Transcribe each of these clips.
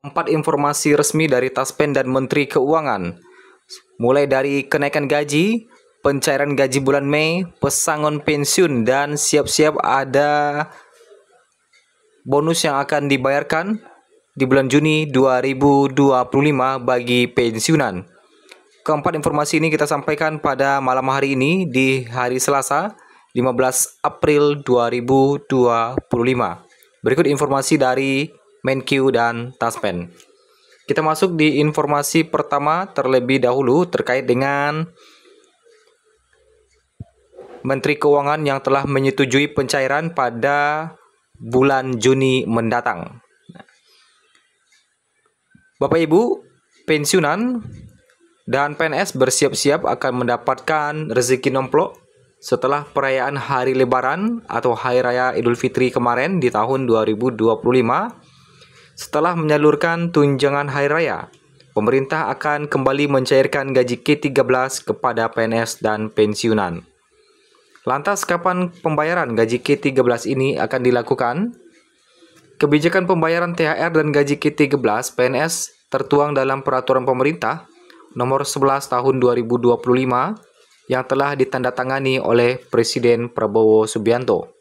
4 informasi resmi dari Taspen dan Menteri Keuangan, mulai dari kenaikan gaji, pencairan gaji bulan Mei, pesangon pensiun, dan siap-siap ada bonus yang akan dibayarkan di bulan Juni 2025 bagi pensiunan. Keempat informasi ini kita sampaikan pada malam hari ini di hari Selasa, 15 April 2025. Berikut informasi dari Menkyu dan Taspen. Kita masuk di informasi pertama terlebih dahulu terkait dengan Menteri Keuangan yang telah menyetujui pencairan pada bulan Juni mendatang. Bapak Ibu, pensiunan dan PNS bersiap-siap akan mendapatkan rezeki nomplok setelah perayaan Hari Lebaran atau Hari Raya Idul Fitri kemarin di tahun 2025. Setelah menyalurkan tunjangan Hari Raya, pemerintah akan kembali mencairkan gaji K13 kepada PNS dan pensiunan. Lantas kapan pembayaran gaji K13 ini akan dilakukan? Kebijakan pembayaran THR dan gaji K13 PNS tertuang dalam Peraturan Pemerintah Nomor 11 Tahun 2025 yang telah ditandatangani oleh Presiden Prabowo Subianto.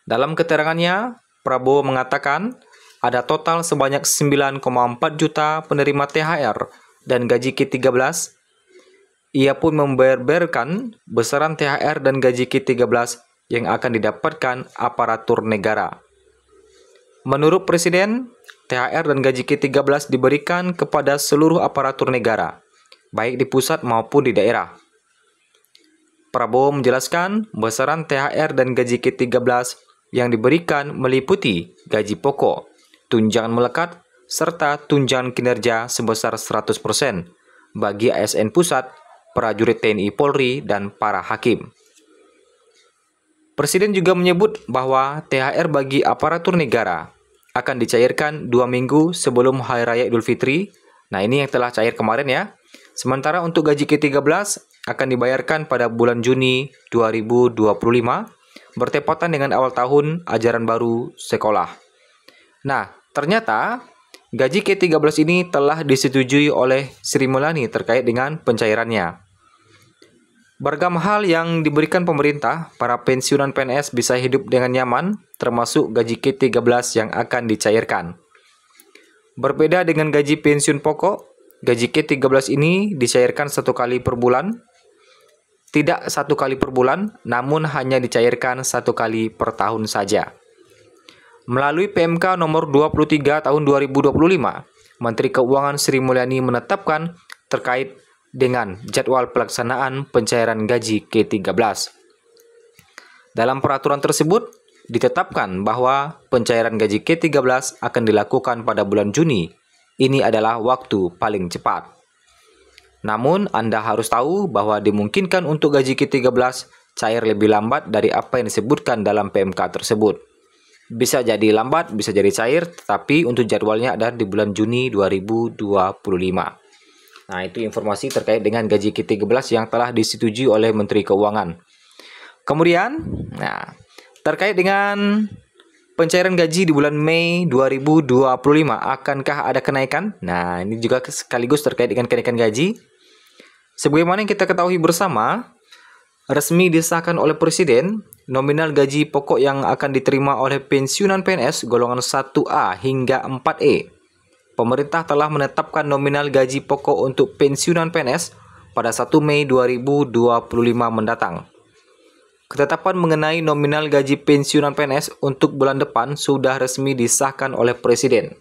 Dalam keterangannya, Prabowo mengatakan ada total sebanyak 9,4 juta penerima THR dan gaji K13. Ia pun membeberkan besaran THR dan gaji K13 yang akan didapatkan aparatur negara. Menurut Presiden, THR dan gaji K13 diberikan kepada seluruh aparatur negara, baik di pusat maupun di daerah. Prabowo menjelaskan besaran THR dan gaji K13 yang diberikan meliputi gaji pokok, tunjangan melekat, serta tunjangan kinerja sebesar 100% bagi ASN pusat, prajurit TNI Polri, dan para hakim. Presiden juga menyebut bahwa THR bagi aparatur negara akan dicairkan 2 minggu sebelum Hari Raya Idul Fitri. Nah, ini yang telah cair kemarin ya. Sementara untuk gaji K13 akan dibayarkan pada bulan Juni 2025, bertepatan dengan awal tahun ajaran baru sekolah. Nah, ternyata gaji K13 ini telah disetujui oleh Sri Mulyani terkait dengan pencairannya. Beragam hal yang diberikan pemerintah, para pensiunan PNS bisa hidup dengan nyaman, termasuk gaji K13 yang akan dicairkan. Berbeda dengan gaji pensiun pokok, gaji K13 ini dicairkan 1 kali per bulan. Tidak 1 kali per bulan, namun hanya dicairkan 1 kali per tahun saja. Melalui PMK nomor 23 tahun 2025, Menteri Keuangan Sri Mulyani menetapkan terkait dengan jadwal pelaksanaan pencairan gaji K13. Dalam peraturan tersebut, ditetapkan bahwa pencairan gaji K13 akan dilakukan pada bulan Juni. Ini adalah waktu paling cepat. Namun, Anda harus tahu bahwa dimungkinkan untuk gaji K13 cair lebih lambat dari apa yang disebutkan dalam PMK tersebut. Bisa jadi lambat, bisa jadi cair, tetapi untuk jadwalnya ada di bulan Juni 2025. Nah, itu informasi terkait dengan gaji K13 yang telah disetujui oleh Menteri Keuangan. Kemudian, terkait dengan pencairan gaji di bulan Mei 2025, akankah ada kenaikan? Nah, ini juga sekaligus terkait dengan kenaikan gaji. Sebagaimana yang kita ketahui bersama, resmi disahkan oleh Presiden, nominal gaji pokok yang akan diterima oleh pensiunan PNS golongan 1A hingga 4E. Pemerintah telah menetapkan nominal gaji pokok untuk pensiunan PNS pada 1 Mei 2025 mendatang. Ketetapan mengenai nominal gaji pensiunan PNS untuk bulan depan sudah resmi disahkan oleh Presiden.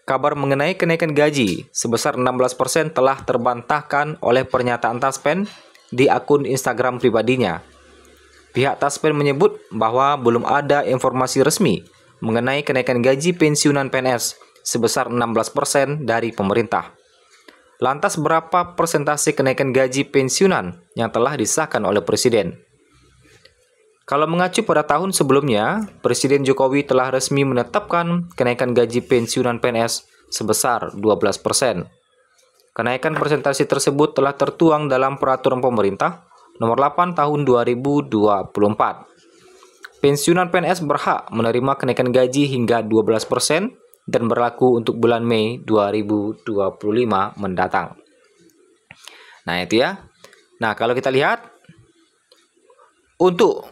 Kabar mengenai kenaikan gaji sebesar 16% telah terbantahkan oleh pernyataan Taspen di akun Instagram pribadinya. Pihak Taspen menyebut bahwa belum ada informasi resmi mengenai kenaikan gaji pensiunan PNS sebesar 16% dari pemerintah. Lantas berapa persentase kenaikan gaji pensiunan yang telah disahkan oleh Presiden? Kalau mengacu pada tahun sebelumnya, Presiden Jokowi telah resmi menetapkan kenaikan gaji pensiunan PNS sebesar 12%. Kenaikan persentase tersebut telah tertuang dalam Peraturan Pemerintah Nomor 8 Tahun 2024. Pensiunan PNS berhak menerima kenaikan gaji hingga 12% dan berlaku untuk bulan Mei 2025 mendatang. Nah, itu ya. Nah, kalau kita lihat untuk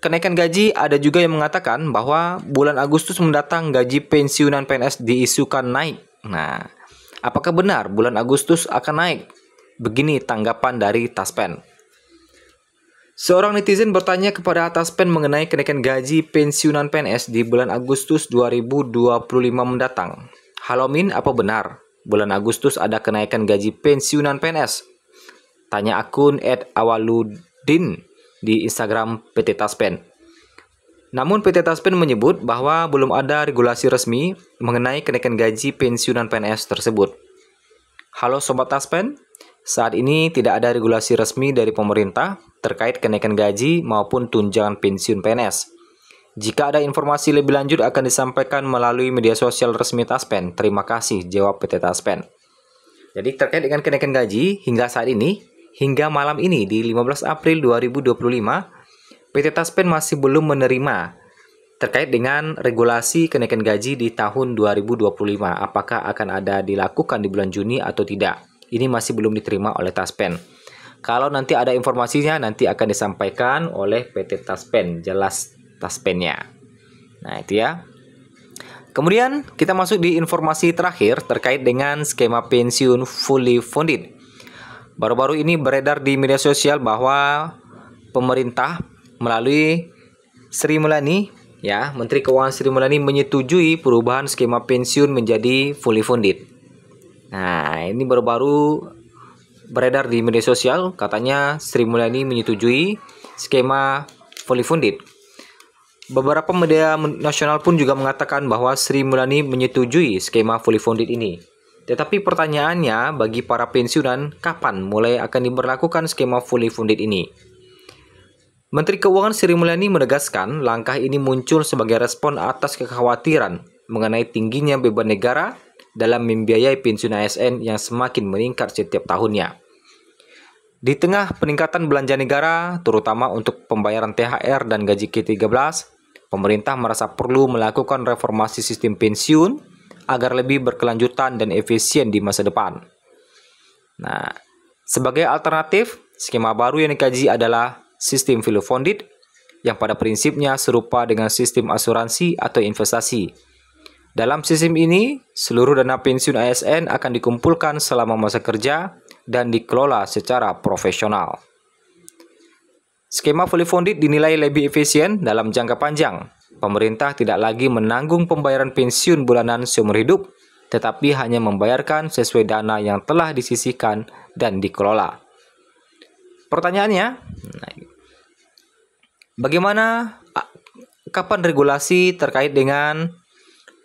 kenaikan gaji, ada juga yang mengatakan bahwa bulan Agustus mendatang gaji pensiunan PNS diisukan naik. Nah, apakah benar bulan Agustus akan naik? Begini tanggapan dari Taspen. Seorang netizen bertanya kepada Taspen mengenai kenaikan gaji pensiunan PNS di bulan Agustus 2025 mendatang. Halo Min, apa benar bulan Agustus ada kenaikan gaji pensiunan PNS? Tanya akun @awaludin di Instagram PT Taspen. Namun PT Taspen menyebut bahwa belum ada regulasi resmi mengenai kenaikan gaji pensiunan PNS tersebut. Halo Sobat Taspen, saat ini tidak ada regulasi resmi dari pemerintah terkait kenaikan gaji maupun tunjangan pensiun PNS. Jika ada informasi lebih lanjut akan disampaikan melalui media sosial resmi Taspen. Terima kasih, jawab PT Taspen. Jadi terkait dengan kenaikan gaji hingga saat ini, hingga malam ini di 15 April 2025, PT Taspen masih belum menerima terkait dengan regulasi kenaikan gaji di tahun 2025. Apakah akan ada dilakukan di bulan Juni atau tidak? Ini masih belum diterima oleh Taspen. Kalau nanti ada informasinya, nanti akan disampaikan oleh PT Taspen, jelas Taspennya. Nah, itu ya. Kemudian kita masuk di informasi terakhir terkait dengan skema pensiun fully funded. Baru-baru ini beredar di media sosial bahwa pemerintah melalui Sri Mulyani, ya, Menteri Keuangan Sri Mulyani menyetujui perubahan skema pensiun menjadi fully funded. Nah, ini baru-baru beredar di media sosial, katanya Sri Mulyani menyetujui skema fully funded. Beberapa media nasional pun juga mengatakan bahwa Sri Mulyani menyetujui skema fully funded ini. Tetapi pertanyaannya bagi para pensiunan, kapan mulai akan diberlakukan skema fully funded ini? Menteri Keuangan Sri Mulyani menegaskan langkah ini muncul sebagai respon atas kekhawatiran mengenai tingginya beban negara dalam membiayai pensiun ASN yang semakin meningkat setiap tahunnya. Di tengah peningkatan belanja negara, terutama untuk pembayaran THR dan gaji K13, pemerintah merasa perlu melakukan reformasi sistem pensiun agar lebih berkelanjutan dan efisien di masa depan. Nah, sebagai alternatif, skema baru yang dikaji adalah sistem fully funded yang pada prinsipnya serupa dengan sistem asuransi atau investasi. Dalam sistem ini, seluruh dana pensiun ASN akan dikumpulkan selama masa kerja dan dikelola secara profesional. Skema fully funded dinilai lebih efisien dalam jangka panjang. Pemerintah tidak lagi menanggung pembayaran pensiun bulanan seumur hidup, tetapi hanya membayarkan sesuai dana yang telah disisihkan dan dikelola. Pertanyaannya, kapan regulasi terkait dengan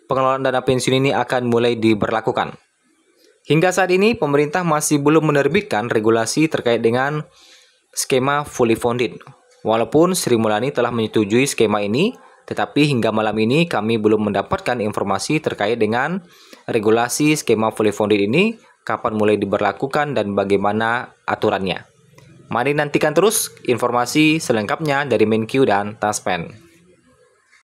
pengelolaan dana pensiun ini akan mulai diberlakukan? Hingga saat ini, pemerintah masih belum menerbitkan regulasi terkait dengan skema fully funded. Walaupun Sri Mulyani telah menyetujui skema ini, tetapi hingga malam ini kami belum mendapatkan informasi terkait dengan regulasi skema fully funded ini, kapan mulai diberlakukan dan bagaimana aturannya. Mari nantikan terus informasi selengkapnya dari Menkyu dan Taspen.